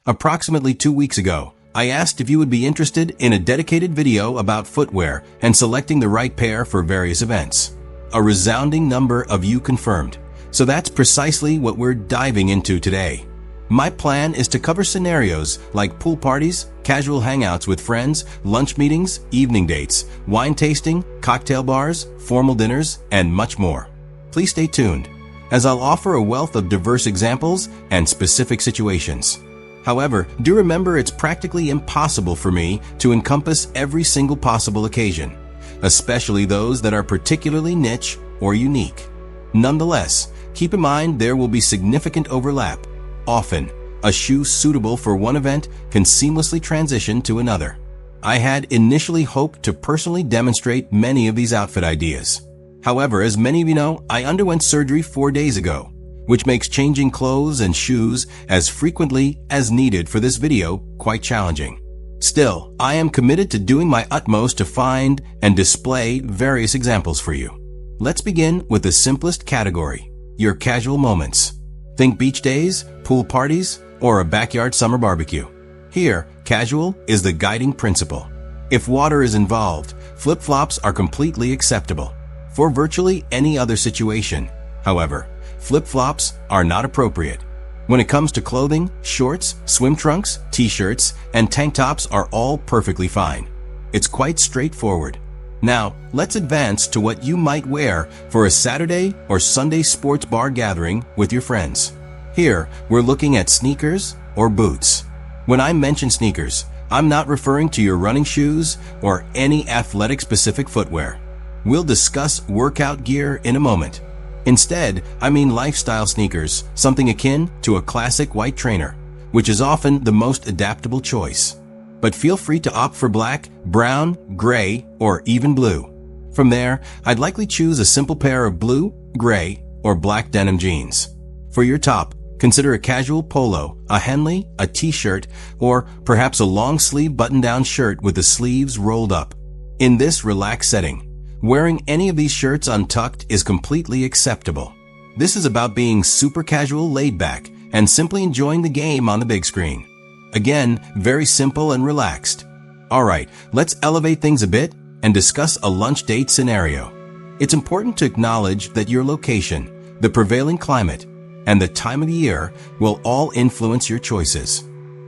Approximately 2 weeks ago, I asked if you would be interested in a dedicated video about footwear and selecting the right pair for various events. A resounding number of you confirmed. So that's precisely what we're diving into today. My plan is to cover scenarios like pool parties, casual hangouts with friends, lunch meetings, evening dates, wine tasting, cocktail bars, formal dinners, and much more. Please stay tuned, as I'll offer a wealth of diverse examples and specific situations. However, do remember it's practically impossible for me to encompass every single possible occasion, especially those that are particularly niche or unique. Nonetheless, keep in mind there will be significant overlap. Often, a shoe suitable for one event can seamlessly transition to another. I had initially hoped to personally demonstrate many of these outfit ideas. However, as many of you know, I underwent surgery 4 days ago, which makes changing clothes and shoes as frequently as needed for this video quite challenging. Still, I am committed to doing my utmost to find and display various examples for you. Let's begin with the simplest category, your casual moments. Think beach days, pool parties, or a backyard summer barbecue. Here, casual is the guiding principle. If water is involved, flip-flops are completely acceptable. For virtually any other situation, however, flip-flops are not appropriate. When it comes to clothing, shorts, swim trunks, t-shirts, and tank tops are all perfectly fine. It's quite straightforward. Now, let's advance to what you might wear for a Saturday or Sunday sports bar gathering with your friends. Here, we're looking at sneakers or boots. When I mention sneakers, I'm not referring to your running shoes or any athletic-specific footwear. We'll discuss workout gear in a moment. Instead, I mean lifestyle sneakers, something akin to a classic white trainer, which is often the most adaptable choice. But feel free to opt for black, brown, gray, or even blue. From there, I'd likely choose a simple pair of blue, gray, or black denim jeans. For your top, consider a casual polo, a Henley, a t-shirt, or perhaps a long-sleeve button-down shirt with the sleeves rolled up. In this relaxed setting, wearing any of these shirts untucked is completely acceptable. This is about being super casual, laid back, and simply enjoying the game on the big screen. Again, very simple and relaxed. Alright, let's elevate things a bit and discuss a lunch date scenario. It's important to acknowledge that your location, the prevailing climate, and the time of the year will all influence your choices.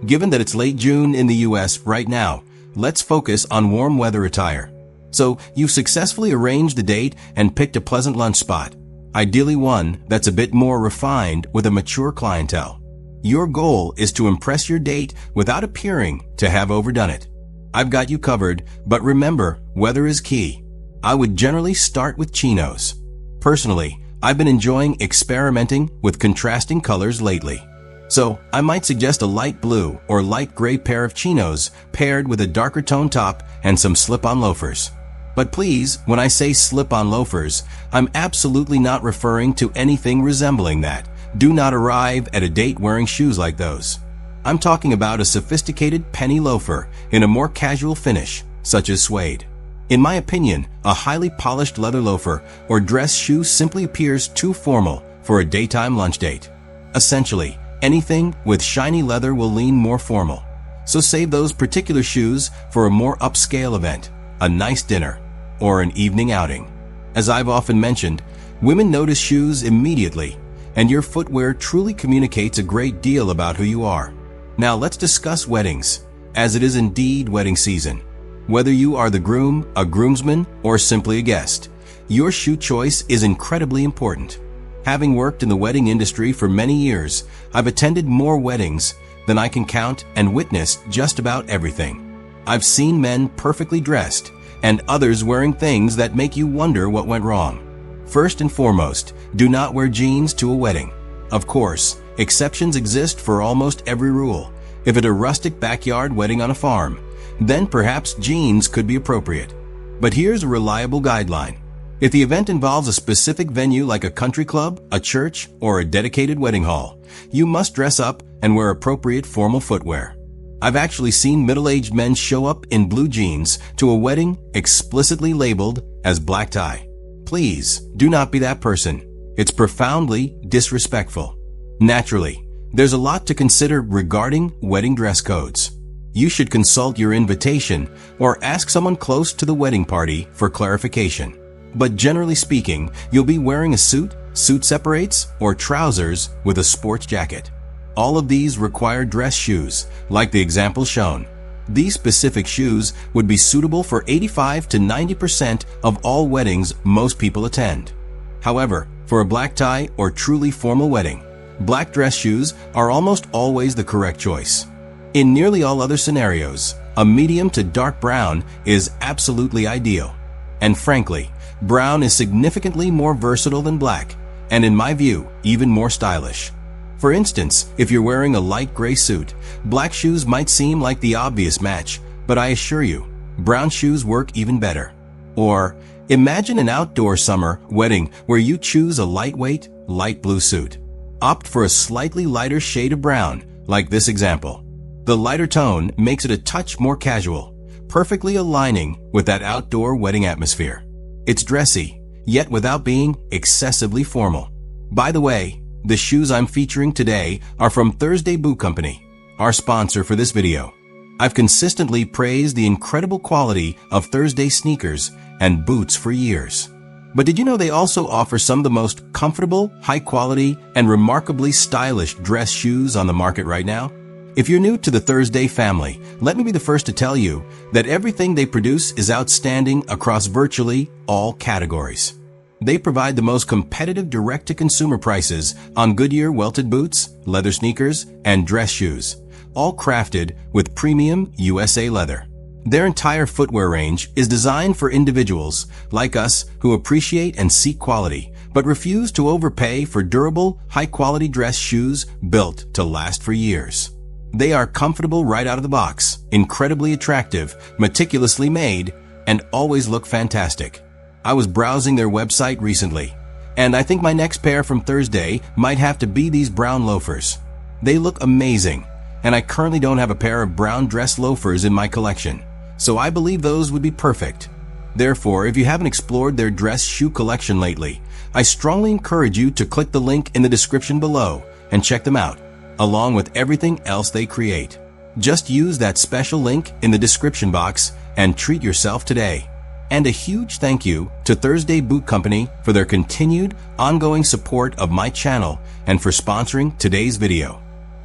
Given that it's late June in the US right now, let's focus on warm weather attire. So you've successfully arranged the date and picked a pleasant lunch spot, ideally one that's a bit more refined with a mature clientele. Your goal is to impress your date without appearing to have overdone it. I've got you covered, but remember, weather is key. I would generally start with chinos. Personally, I've been enjoying experimenting with contrasting colors lately. So I might suggest a light blue or light gray pair of chinos paired with a darker tone top and some slip-on loafers. But please, when I say slip-on loafers, I'm absolutely not referring to anything resembling that. Do not arrive at a date wearing shoes like those. I'm talking about a sophisticated penny loafer in a more casual finish, such as suede. In my opinion, a highly polished leather loafer or dress shoe simply appears too formal for a daytime lunch date. Essentially, anything with shiny leather will lean more formal. So save those particular shoes for a more upscale event, a nice dinner, or an evening outing. As I've often mentioned, women notice shoes immediately, and your footwear truly communicates a great deal about who you are. Now let's discuss weddings, as it is indeed wedding season. Whether you are the groom, a groomsman, or simply a guest, your shoe choice is incredibly important. Having worked in the wedding industry for many years, I've attended more weddings than I can count and witnessed just about everything. I've seen men perfectly dressed and others wearing things that make you wonder what went wrong. First and foremost, do not wear jeans to a wedding. Of course, exceptions exist for almost every rule. If it's a rustic backyard wedding on a farm, then perhaps jeans could be appropriate. But here's a reliable guideline. If the event involves a specific venue like a country club, a church, or a dedicated wedding hall, you must dress up and wear appropriate formal footwear. I've actually seen middle-aged men show up in blue jeans to a wedding explicitly labeled as black tie. Please, do not be that person. It's profoundly disrespectful. Naturally, There's a lot to consider regarding wedding dress codes. You should consult your invitation or ask someone close to the wedding party for clarification. But generally speaking, you'll be wearing a suit separates, or trousers with a sports jacket. All of these require dress shoes, like the example shown. These specific shoes would be suitable for 85 to 90% of all weddings most people attend. However, for a black tie or truly formal wedding, black dress shoes are almost always the correct choice. In nearly all other scenarios, a medium to dark brown is absolutely ideal. And frankly, brown is significantly more versatile than black, and in my view, even more stylish. For instance, if you're wearing a light gray suit, black shoes might seem like the obvious match, but I assure you, brown shoes work even better. Or, imagine an outdoor summer wedding where you choose a lightweight, light blue suit. Opt for a slightly lighter shade of brown, like this example. The lighter tone makes it a touch more casual, perfectly aligning with that outdoor wedding atmosphere. It's dressy, yet without being excessively formal. By the way, the shoes I'm featuring today are from Thursday Boot Company, our sponsor for this video. I've consistently praised the incredible quality of Thursday sneakers and boots for years. But did you know they also offer some of the most comfortable, high quality, and remarkably stylish dress shoes on the market right now? If you're new to the Thursday family, let me be the first to tell you that everything they produce is outstanding across virtually all categories. They provide the most competitive direct-to-consumer prices on Goodyear welted boots, leather sneakers, and dress shoes, all crafted with premium USA leather. Their entire footwear range is designed for individuals like us who appreciate and seek quality, but refuse to overpay for durable, high-quality dress shoes built to last for years. They are comfortable right out of the box, incredibly attractive, meticulously made, and always look fantastic. I was browsing their website recently, and I think my next pair from Thursday might have to be these brown loafers. They look amazing, and I currently don't have a pair of brown dress loafers in my collection, so I believe those would be perfect. Therefore, if you haven't explored their dress shoe collection lately, I strongly encourage you to click the link in the description below and check them out, along with everything else they create. Just use that special link in the description box and treat yourself today. And a huge thank you to Thursday Boot Company for their continued, ongoing support of my channel and for sponsoring today's video.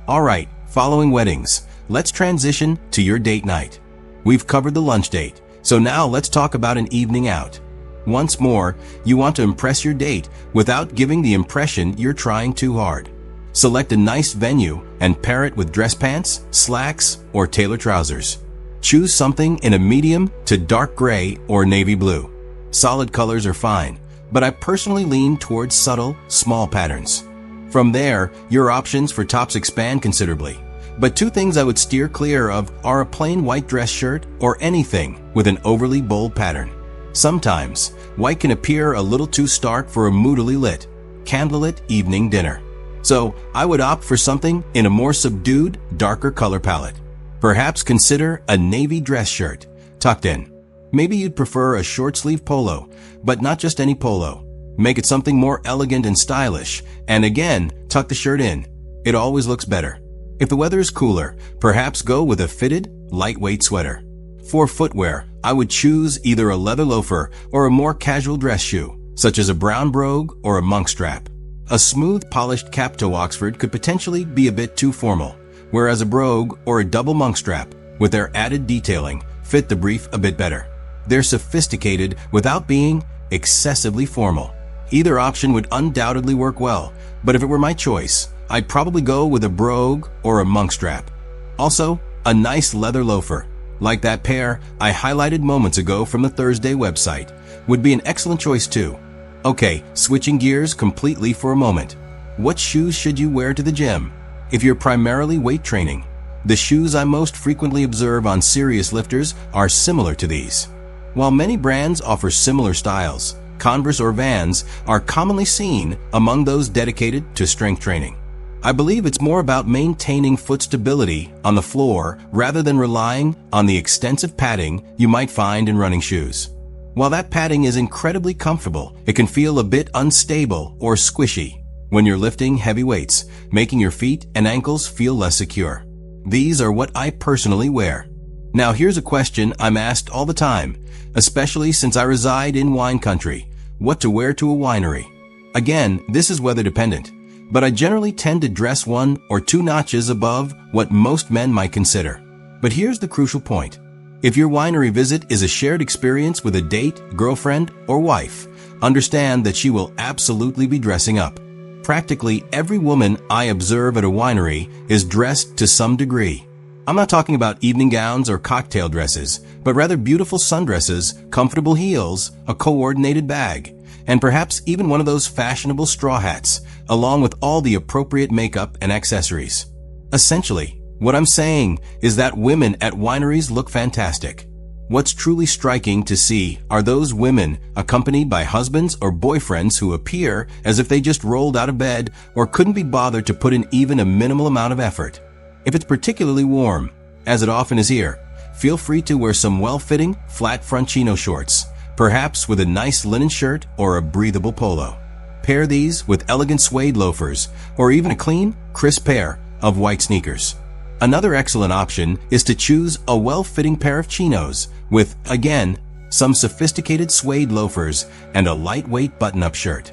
Alright, following weddings, let's transition to your date night. We've covered the lunch date, so now let's talk about an evening out. Once more, you want to impress your date without giving the impression you're trying too hard. Select a nice venue and pair it with dress pants, slacks, or tailored trousers. Choose something in a medium to dark gray or navy blue. Solid colors are fine, but I personally lean towards subtle, small patterns. From there, your options for tops expand considerably. But two things I would steer clear of are a plain white dress shirt or anything with an overly bold pattern. Sometimes, white can appear a little too stark for a moodily lit, candlelit evening dinner. So, I would opt for something in a more subdued, darker color palette. Perhaps consider a navy dress shirt, tucked in. Maybe you'd prefer a short-sleeve polo, but not just any polo. Make it something more elegant and stylish, and again, tuck the shirt in. It always looks better. If the weather is cooler, perhaps go with a fitted, lightweight sweater. For footwear, I would choose either a leather loafer or a more casual dress shoe, such as a brown brogue or a monk strap. A smooth, polished cap-toe Oxford could potentially be a bit too formal, whereas a brogue or a double monk strap, with their added detailing, fit the brief a bit better. They're sophisticated without being excessively formal. Either option would undoubtedly work well, but if it were my choice, I'd probably go with a brogue or a monk strap. Also, a nice leather loafer, like that pair I highlighted moments ago from the Thursday website, would be an excellent choice too. Okay, switching gears completely for a moment. What shoes should you wear to the gym? If you're primarily weight training, the shoes I most frequently observe on serious lifters are similar to these. While many brands offer similar styles, Converse or Vans are commonly seen among those dedicated to strength training. I believe it's more about maintaining foot stability on the floor rather than relying on the extensive padding you might find in running shoes. While that padding is incredibly comfortable, it can feel a bit unstable or squishy, when you're lifting heavy weights, making your feet and ankles feel less secure. These are what I personally wear. Now here's a question I'm asked all the time, especially since I reside in wine country: what to wear to a winery? Again, this is weather dependent, but I generally tend to dress 1 or 2 notches above what most men might consider. But here's the crucial point. If your winery visit is a shared experience with a date, girlfriend, or wife, understand that she will absolutely be dressing up. Practically every woman I observe at a winery is dressed to some degree. I'm not talking about evening gowns or cocktail dresses, but rather beautiful sundresses, comfortable heels, a coordinated bag, and perhaps even one of those fashionable straw hats, along with all the appropriate makeup and accessories. Essentially, what I'm saying is that women at wineries look fantastic. What's truly striking to see are those women accompanied by husbands or boyfriends who appear as if they just rolled out of bed or couldn't be bothered to put in even a minimal amount of effort. If it's particularly warm, as it often is here, feel free to wear some well-fitting, flat front chino shorts, perhaps with a nice linen shirt or a breathable polo. Pair these with elegant suede loafers or even a clean, crisp pair of white sneakers. Another excellent option is to choose a well-fitting pair of chinos with, again, some sophisticated suede loafers and a lightweight button-up shirt.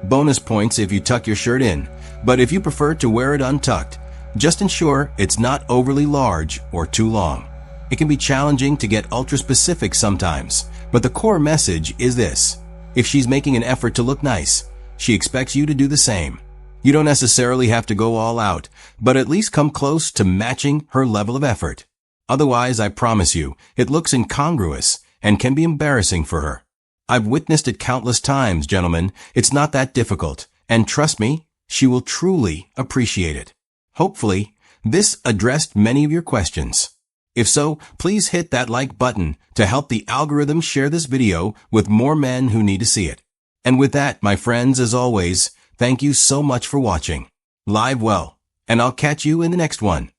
Bonus points if you tuck your shirt in, but if you prefer to wear it untucked, just ensure it's not overly large or too long. It can be challenging to get ultra-specific sometimes, but the core message is this: if she's making an effort to look nice, she expects you to do the same. You don't necessarily have to go all out, but at least come close to matching her level of effort. Otherwise, I promise you, it looks incongruous and can be embarrassing for her. I've witnessed it countless times, gentlemen. It's not that difficult, and trust me, she will truly appreciate it. Hopefully, this addressed many of your questions. If so, please hit that like button to help the algorithm share this video with more men who need to see it. And with that, my friends, as always, thank you so much for watching. Live well, and I'll catch you in the next one.